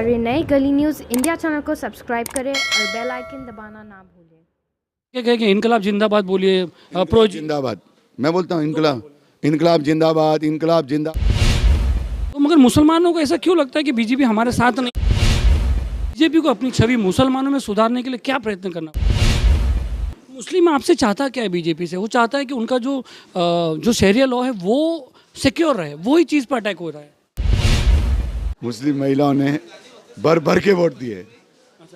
हमारे नए गली न्यूज़ इंडिया चैनल को सब्सक्राइब करें और बेल आइकन दबाना ना भूलें। क्या कहेंगे, इनकलाब जिंदाबाद बोलिए। जिंदाबाद। मैं बोलता हूँ इनकलाब, इनकलाब जिंदाबाद, इनकलाब जिंदाबाद। तो मगर मुसलमानों को ऐसा क्यों लगता है कि बीजेपी हमारे साथ नहीं? बीजेपी को अपनी छवि मुसलमानों में सुधारने के लिए क्या प्रयत्न करना? मुस्लिम आपसे चाहता क्या है बीजेपी से? वो चाहता है कि उनका जो शरिया लॉ है वो सिक्योर रहे, वही चीज़ पर अटैक हो रहा है। मुस्लिम महिलाओं ने भर भर के वोट दिए।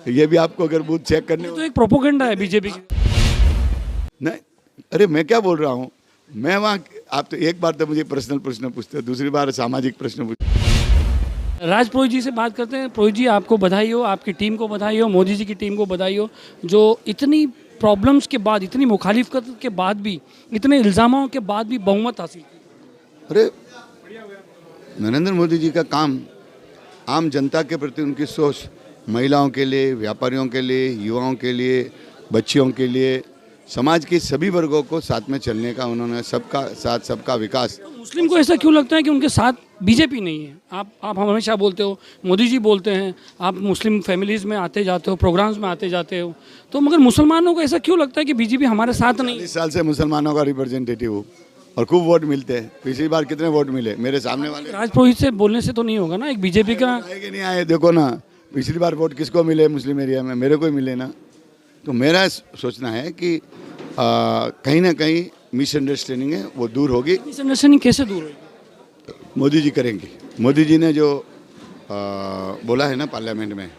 ये भी आपको अगर बूथ चेक करने तो एक प्रोपोगेंडा है बीजेपी की। नहीं, अरे मैं क्या बोल रहा हूँ, मैं वहाँ, आप तो एक बार तो मुझे पर्सनल प्रश्न पूछते हो, दूसरी बार सामाजिक प्रश्न पूछते हो। राज पुरोहित जी से बात करते हैं। पुरोहित जी, आपको बधाई हो, आपकी टीम को बधाई हो, मोदी जी की टीम को बधाई हो, जो इतनी प्रॉब्लम्स के बाद, इतनी मुखालिफत के बाद भी, इतने इल्ज़ामों के बाद भी बहुमत हासिल की। अरे नरेंद्र मोदी जी का काम, आम जनता के प्रति उनकी सोच, महिलाओं के लिए, व्यापारियों के लिए, युवाओं के लिए, बच्चियों के लिए, समाज के सभी वर्गों को साथ में चलने का, उन्होंने सबका साथ सबका विकास। मुस्लिम को ऐसा क्यों लगता है कि उनके साथ बीजेपी नहीं है? आप हमेशा बोलते हो, मोदी जी बोलते हैं, आप मुस्लिम फैमिलीज़ में आते जाते हो, प्रोग्राम्स में आते जाते हो, तो मगर मुसलमानों को ऐसा क्यों लगता है कि बीजेपी हमारे साथ नहीं है? 40 साल से मुसलमानों का रिप्रेजेंटेटिव हूँ और खूब वोट मिलते हैं। पिछली बार कितने वोट मिले मेरे सामने वाले? राज पुरोहित से बोलने से तो नहीं होगा ना, एक बीजेपी का। आए कि नहीं आए, देखो ना, पिछली बार वोट किसको मिले मुस्लिम एरिया में? मेरे को ही मिले ना। तो मेरा सोचना है कि कहीं ना कहीं मिसअंडरस्टैंडिंग है, वो दूर होगी। मिसअंडरस्टैंडिंग कैसे दूर होगी? मोदी जी करेंगे। मोदी जी ने जो बोला है ना पार्लियामेंट में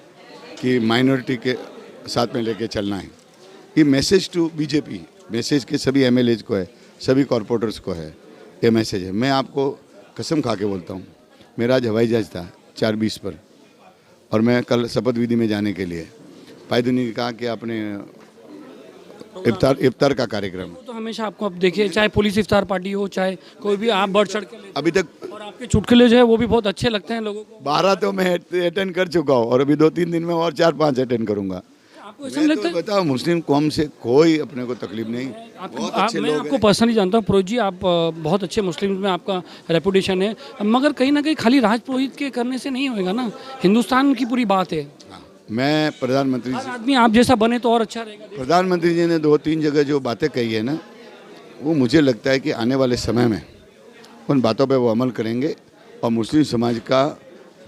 कि माइनॉरिटी के साथ में लेके चलना है, ये मैसेज टू बीजेपी, मैसेज के सभी एमएलएज को है, सभी कॉरपोरेटर्स को है, ये मैसेज है। मैं आपको कसम खा के बोलता हूँ, मेरा आज हवाई जहाज था 4:20 पर, और मैं कल शपथ विधि में जाने के लिए पायदू ने कहा कि आपने इफ्तार का कार्यक्रम। तो हमेशा आपको, अब देखिए, चाहे पुलिस इफ्तार पार्टी हो, चाहे कोई भी, आप बढ़ चढ़ के अभी तक, और आपके चुटकुले जो है वो भी बहुत अच्छे लगते हैं लोगों को। 12 तो मैं अटेंड कर चुका हूँ और अभी 2-3 दिन में और 4-5 अटेंड करूँगा। आपको ऐसा नहीं लगता? बताओ, मुस्लिम कौम से कोई अपने को तकलीफ नहीं। मैं आपको पर्सनली जानता हूँ पुरोहित जी, आप बहुत अच्छे मुस्लिम में आपका रेपुटेशन है, मगर कहीं ना कहीं खाली राज पुरोहित के करने से नहीं होएगा ना, हिंदुस्तान की पूरी बात है। मैं प्रधानमंत्री हर आदमी आप जैसा बने तो और अच्छा रहेगा। प्रधानमंत्री जी ने 2-3 जगह जो बातें कही है ना, वो मुझे लगता है कि आने वाले समय में उन बातों पे वो अमल करेंगे और मुस्लिम समाज का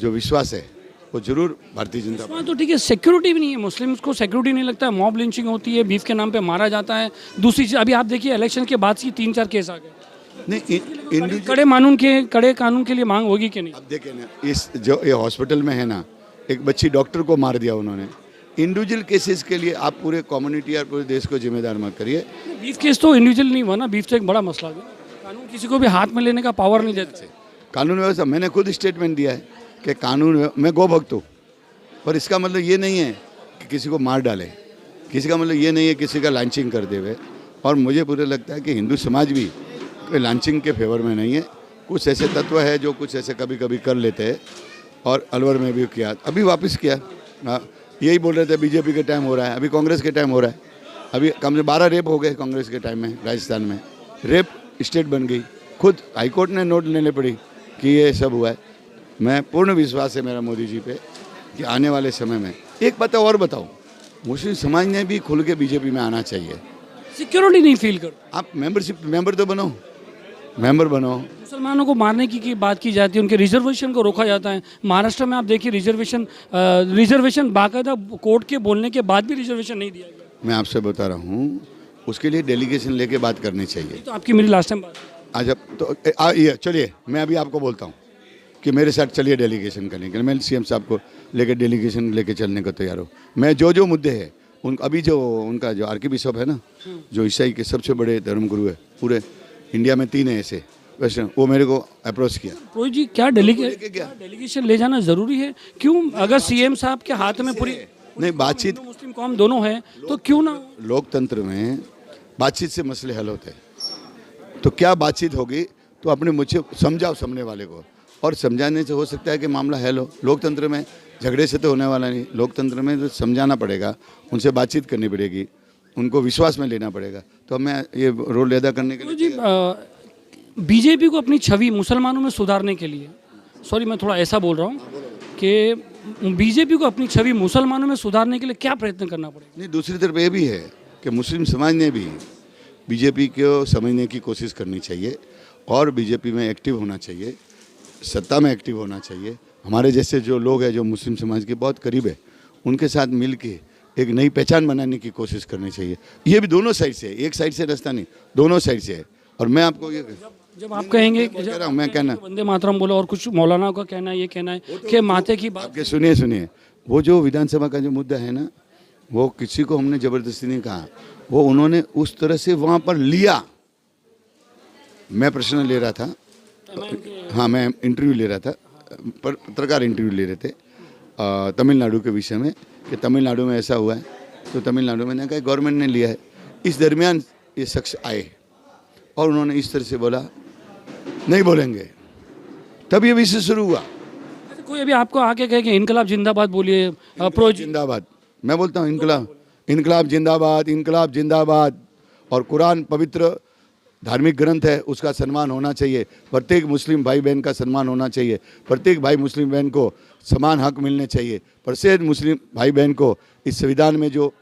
जो विश्वास है वो जरूर भारतीय जनता पार्टी। तो ठीक है, सिक्योरिटी भी नहीं है, मुस्लिम्स को सिक्योरिटी नहीं लगता है, मॉब लिंचिंग होती है, बीफ के नाम पे मारा जाता है। दूसरी चीज़, अभी आप देखिए इलेक्शन के बाद से 3-4 केस आ गए। नहीं, कड़े कानून के लिए मांग होगी कि नहीं? अब देखें ना, इस जो ये हॉस्पिटल में है ना, एक बच्ची डॉक्टर को मार दिया उन्होंने। इंडिविजुअल केसेस के लिए आप पूरे कम्युनिटी और पूरे देश को जिम्मेदार मत करिए। बीफ केस तो इंडिविजुअल नहीं हुआ ना, बीफ तो एक बड़ा मसला है। कानून किसी को भी हाथ में लेने का पावर नहीं देते। कानून व्यवस्था, मैंने खुद स्टेटमेंट दिया है कि कानून, मैं गौ भक्त हूँ, पर इसका मतलब ये नहीं है कि किसी को मार डाले, किसी का मतलब ये नहीं है किसी का लॉन्चिंग कर देवे। और मुझे पूरा लगता है कि हिंदू समाज भी लॉन्चिंग के फेवर में नहीं है। कुछ ऐसे तत्व है जो कुछ ऐसे कभी कभी कर लेते हैं, और अलवर में भी किया, अभी वापस किया। हाँ, यही बोल रहे थे बीजेपी के टाइम हो रहा है, अभी कांग्रेस के टाइम हो रहा है। अभी कम से 12 रेप हो गए कांग्रेस के टाइम में, राजस्थान में रेप स्टेट बन गई। खुद हाईकोर्ट ने नोट लेने पड़ी कि ये सब हुआ है। मैं पूर्ण विश्वास है मेरा मोदी जी पे कि आने वाले समय में, एक बात और बताओ, मुस्लिम समाज ने भी खुल के बीजेपी में आना चाहिए। सिक्योरिटी नहीं फील कर, आप मेंबर तो बनो, मेंबर बनो। मुसलमानों को मारने की बात की जाती है, उनके रिजर्वेशन को रोका जाता है। महाराष्ट्र में आप देखिए, रिजर्वेशन बाकायदा कोर्ट के बोलने के बाद भी रिजर्वेशन नहीं दिया गया। मैं आपसे बता रहा हूँ, उसके लिए डेलीगेशन लेके बात करनी चाहिए। तो आपकी मेरी लास्ट टाइम बात आज अब तो ये चलिए, मैं अभी आपको बोलता हूँ कि मेरे साथ चलिए डेलीगेशन करने के लिए। मैं सीएम साहब को लेकर डेलीगेशन लेके चलने को तैयार हूँ। मैं जो मुद्दे हैं अभी जो उनका जो आर्की बिशप है ना, जो ईसाई के सबसे बड़े धर्मगुरु है पूरे इंडिया में, 3 है ऐसे वैसे, वो मेरे को अप्रोच किया। पुरोहित जी, क्या डेलीगेशन ले जाना जरूरी है? क्यों? अगर सीएम साहब के हाथ में पूरी नहीं, बातचीत, मुस्लिम कौम दोनों है, तो क्यों ना? लोकतंत्र में बातचीत से मसले हल होते हैं। तो क्या बातचीत होगी, तो अपने मुझे समझाओ सामने वाले को, और समझाने से हो सकता है कि मामला हल हो। लोकतंत्र में झगड़े से तो होने वाला नहीं, लोकतंत्र में तो समझाना पड़ेगा, उनसे बातचीत करनी पड़ेगी, उनको विश्वास में लेना पड़ेगा। तो मैं ये रोल अदा करने के लिए बीजेपी को अपनी छवि मुसलमानों में सुधारने के लिए, सॉरी मैं थोड़ा ऐसा बोल रहा हूँ कि बीजेपी को अपनी छवि मुसलमानों में सुधारने के लिए क्या प्रयत्न करना पड़ेगा? नहीं, दूसरी तरफ ये भी है कि मुस्लिम समाज ने भी बीजेपी को समझने की कोशिश करनी चाहिए और बीजेपी में एक्टिव होना चाहिए, सत्ता में एक्टिव होना चाहिए। हमारे जैसे जो लोग हैं जो मुस्लिम समाज के बहुत करीब है, उनके साथ मिल के एक नई पहचान बनाने की कोशिश करनी चाहिए। ये भी दोनों साइड से है, एक साइड से रास्ता नहीं, दोनों साइड से है। और मैं आपको ये जब आप कहेंगे कह रहा हूँ, मैं कहना वंदे मातरम बोलो और कुछ मौलाना का कहना है, ये कहना है कि माते की बात। आपके सुनिए, वो जो विधानसभा का जो मुद्दा है ना, वो किसी को हमने ज़बरदस्ती नहीं कहा, वो उन्होंने उस तरह से वहाँ पर लिया। मैं प्रश्न ले रहा था, हाँ मैं इंटरव्यू ले रहा था, पत्रकार इंटरव्यू ले रहे थे तमिलनाडु के विषय में कि तमिलनाडु में ऐसा हुआ है, तो तमिलनाडु में कहा गवर्नमेंट ने लिया है। इस दरमियान ये शख्स आए और उन्होंने इस तरह से बोला नहीं बोलेंगे, तब ये विषय शुरू हुआ। कोई अभी आपको आके कहे कि इनकलाब जिंदाबाद बोलिए, प्रो जिंदाबाद, मैं बोलता हूँ इनकलाब जिंदाबाद, इनकलाब जिंदाबाद। और कुरान पवित्र धार्मिक ग्रंथ है, उसका सम्मान होना चाहिए, प्रत्येक मुस्लिम भाई बहन का सम्मान होना चाहिए, प्रत्येक भाई मुस्लिम बहन को समान हक मिलने चाहिए, प्रत्येक मुस्लिम भाई बहन को इस संविधान में जो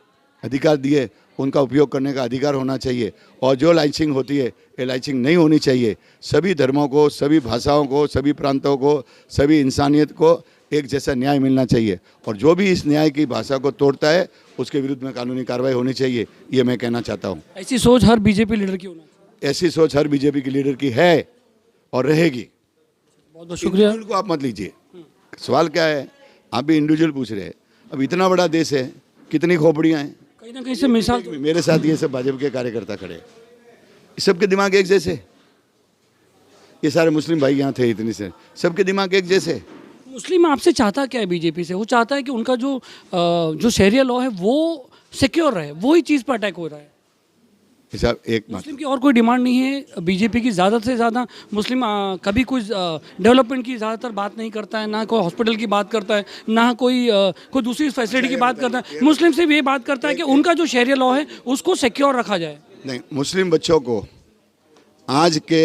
अधिकार दिए उनका उपयोग करने का अधिकार होना चाहिए। और जो लाइचिंग होती है, ये लाइचिंग नहीं होनी चाहिए। सभी धर्मों को, सभी भाषाओं को, सभी प्रांतों को, सभी इंसानियत को एक जैसा न्याय मिलना चाहिए। और जो भी इस न्याय की भाषा को तोड़ता है उसके विरुद्ध में कानूनी कार्रवाई होनी चाहिए, ये मैं कहना चाहता हूँ। ऐसी सोच हर बीजेपी लीडर की होना चाहिए। ऐसी सोच हर बीजेपी की लीडर की है और रहेगी। बहुत बहुत शुक्रिया। इंडिविजुअल को आप मत लीजिए। सवाल क्या है, आप भी इंडिविजुअल पूछ रहे हैं। अब इतना बड़ा देश है, कितनी खोपड़ियाँ हैं, कहीं ना कहीं से मिसाल मेरे साथ ये सब भाजपा के कार्यकर्ता खड़े हैं, सबके दिमाग एक जैसे। ये सारे मुस्लिम भाई यहाँ थे इतनी से, सबके दिमाग एक जैसे। मुस्लिम आपसे चाहता क्या है बीजेपी से? वो चाहता है कि उनका जो शहरिया लॉ है वो सिक्योर रहे, वही चीज़ पर अटैक हो रहा है। हिसाब एक मुस्लिम की और कोई डिमांड नहीं है। बीजेपी की ज़्यादा से ज़्यादा मुस्लिम कभी कोई डेवलपमेंट की ज़्यादातर बात नहीं करता है, ना कोई हॉस्पिटल की बात करता है, ना कोई दूसरी फैसिलिटी की बात करता है। मुस्लिम सिर्फ ये बात करता है कि उनका जो शहरिया लॉ है उसको सिक्योर रखा जाए। नहीं, मुस्लिम बच्चों को आज के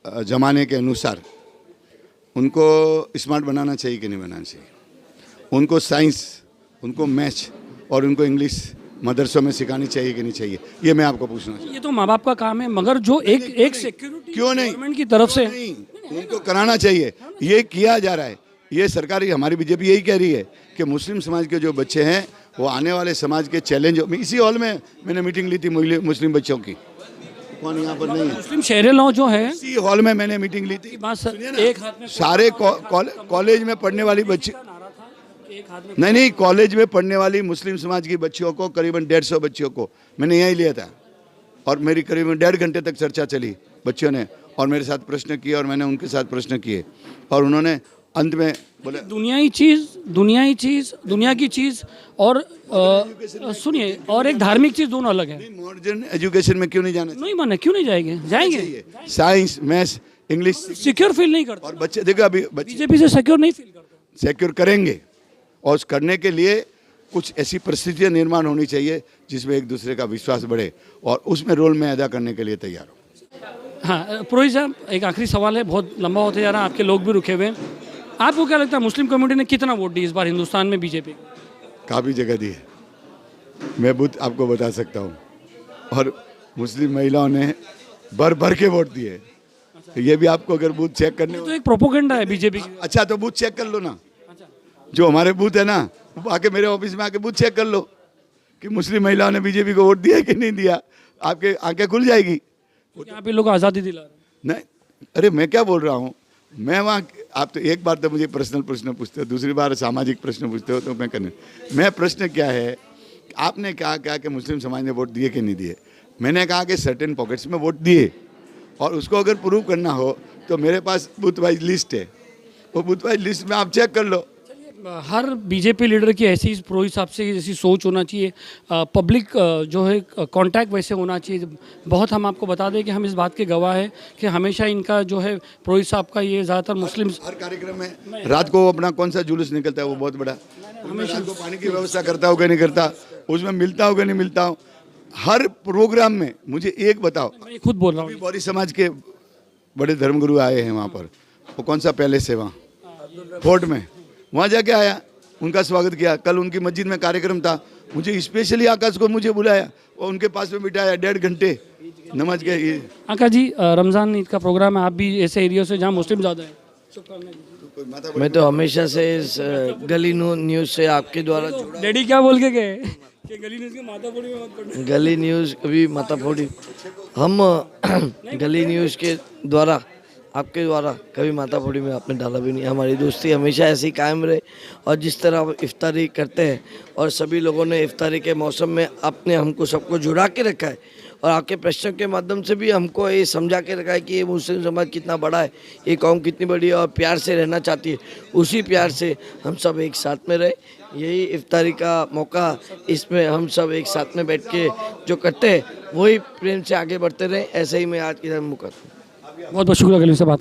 ज़माने के अनुसार उनको स्मार्ट बनाना चाहिए कि नहीं बनाना चाहिए? उनको साइंस, उनको मैथ्स और उनको इंग्लिश मदरसों में सिखानी चाहिए कि नहीं चाहिए? ये मैं आपको पूछना चाहता हूँ। ये तो माँ बाप का काम है, मगर जो एक सिक्योरिटी क्यों नहीं गवर्नमेंट की तरफ से नहीं, उनको कराना चाहिए। ये किया जा रहा है। ये सरकार, हमारी बीजेपी यही कह रही है कि मुस्लिम समाज के जो बच्चे हैं वो आने वाले समाज के चैलेंज। इसी हॉल में मैंने मीटिंग ली थी मुस्लिम बच्चों की। कौन यहाँ पर नहीं है? मुस्लिम शहरिया लॉ जो है, इसी हॉल में मैंने मीटिंग ली थी। बात एक हाथ में सारे कॉलेज में पढ़ने वाली बच्ची, एक हाथ में नहीं, कॉलेज में पढ़ने वाली मुस्लिम समाज की बच्चियों को, करीबन 150 बच्चियों को मैंने यहीं लिया था और मेरी करीबन 1.5 घंटे तक चर्चा चली बच्चियों ने, और मेरे साथ प्रश्न किए और मैंने उनके साथ प्रश्न किए, और उन्होंने अंत में बोले दुनिया की चीज़ और सुनिए, और एक धार्मिक चीज़, दोनों अलग है। मॉडर्न एजुकेशन में क्यों नहीं जाना नहीं माने, क्यों नहीं जाएंगे? जाएंगे। चाहिए? Science, maths, English secure feel नहीं करते, और बच्चे देखो अभी बच्चे बीजेपी से सिक्योर नहीं फील करते। सिक्योर करेंगे, और उस करने के लिए कुछ ऐसी परिस्थितियां निर्माण होनी चाहिए जिसमें एक दूसरे का विश्वास बढ़े, और उसमें रोल मैं अदा करने के लिए तैयार हूँ। हाँ पुरोहित साहब, एक आखिरी सवाल है, बहुत लंबा होते जा रहा है, आपके लोग भी रुके हुए हैं। आपको क्या लगता है मुस्लिम कम्युनिटी ने कितना वोट दी इस बार हिंदुस्तान में बीजेपी? काफ़ी जगह दी है, मैं बूथ आपको बता सकता हूँ, और मुस्लिम महिलाओं ने भर के वोट दिए। ये भी आपको अगर बूथ चेक करने तो एक प्रोपोगेंडा है बीजेपी की। अच्छा, तो बूथ चेक कर लो ना, जो हमारे बूथ है ना, वो आके मेरे ऑफिस में आके बूथ चेक कर लो कि मुस्लिम महिलाओं ने बीजेपी को वोट दिया कि नहीं दिया, आपके आंखें खुल जाएगी। यहाँ पे लोग आज़ादी दिला रहे हैं। नहीं, अरे मैं क्या बोल रहा हूँ, मैं वहाँ, आप तो एक बार तो मुझे पर्सनल प्रश्न पूछते हो, दूसरी बार सामाजिक प्रश्न पूछते हो, तो मैं करने, मैं प्रश्न क्या है, आपने कहा कि मुस्लिम समाज ने वोट दिए कि नहीं दिए? मैंने कहा कि सर्टेन पॉकेट्स में वोट दिए, और उसको अगर प्रूव करना हो तो मेरे पास बूथ वाइज लिस्ट है, वो बूथ वाइज लिस्ट में आप चेक कर लो। हर बीजेपी लीडर की ऐसी पुरोहित साहब से जैसी सोच होना चाहिए, पब्लिक जो है कांटेक्ट वैसे होना चाहिए। बहुत हम आपको बता दें कि हम इस बात के गवाह हैं कि हमेशा इनका जो है पुरोहित साहब का ये ज़्यादातर मुस्लिम हर कार्यक्रम में रात को अपना कौन सा जुलूस निकलता है वो बहुत बड़ा, हमेशा को पानी की व्यवस्था करता हो कि नहीं करता, उसमें मिलता हो कि नहीं मिलता हो, हर प्रोग्राम में मुझे एक बताओ। मैं खुद बोल रहा हूँ, बौरी समाज के बड़े धर्मगुरु आए हैं वहाँ पर, वो कौन सा पैलेस है वहाँ फोर्ट में, वहाँ जाके आया, उनका स्वागत किया। कल उनकी मस्जिद में कार्यक्रम था, मुझे स्पेशली आकाश को मुझे बुलाया और उनके पास में बिठाया 1.5 घंटे नमाज के। आकाश जी, रमज़ान ईद का प्रोग्राम है, आप भी ऐसे एरिया से जहाँ मुस्लिम ज़्यादा है। मैं तो हमेशा से इस गली न्यूज़ से आपके द्वारा जुड़ा। डैडी क्या बोल के गए कि गली न्यूज़ के मातापुरी में मत पढ़ना। गली न्यूज़ कभी माताफोड़ी, हम गली न्यूज़ के द्वारा आपके द्वारा कभी माताफोड़ी में आपने डाला भी नहीं। हमारी दोस्ती हमेशा ऐसी कायम रहे और जिस तरह आप इफ्तारी करते हैं और सभी लोगों ने इफ्तारी के मौसम में आपने हमको सबको जुड़ा के रखा है और आपके प्रश्नों के माध्यम से भी हमको ये समझा के रखा है कि ये मुस्लिम समाज कितना बड़ा है, ये कौम कितनी बड़ी है और प्यार से रहना चाहती है। उसी प्यार से हम सब एक साथ में रहे। यही इफ्तारी का मौका, इसमें हम सब एक साथ में बैठ के जो करते हैं वही प्रेम से आगे बढ़ते रहे। ऐसे ही मैं आज की मुकर बहुत बहुत शुक्रिया गली से बात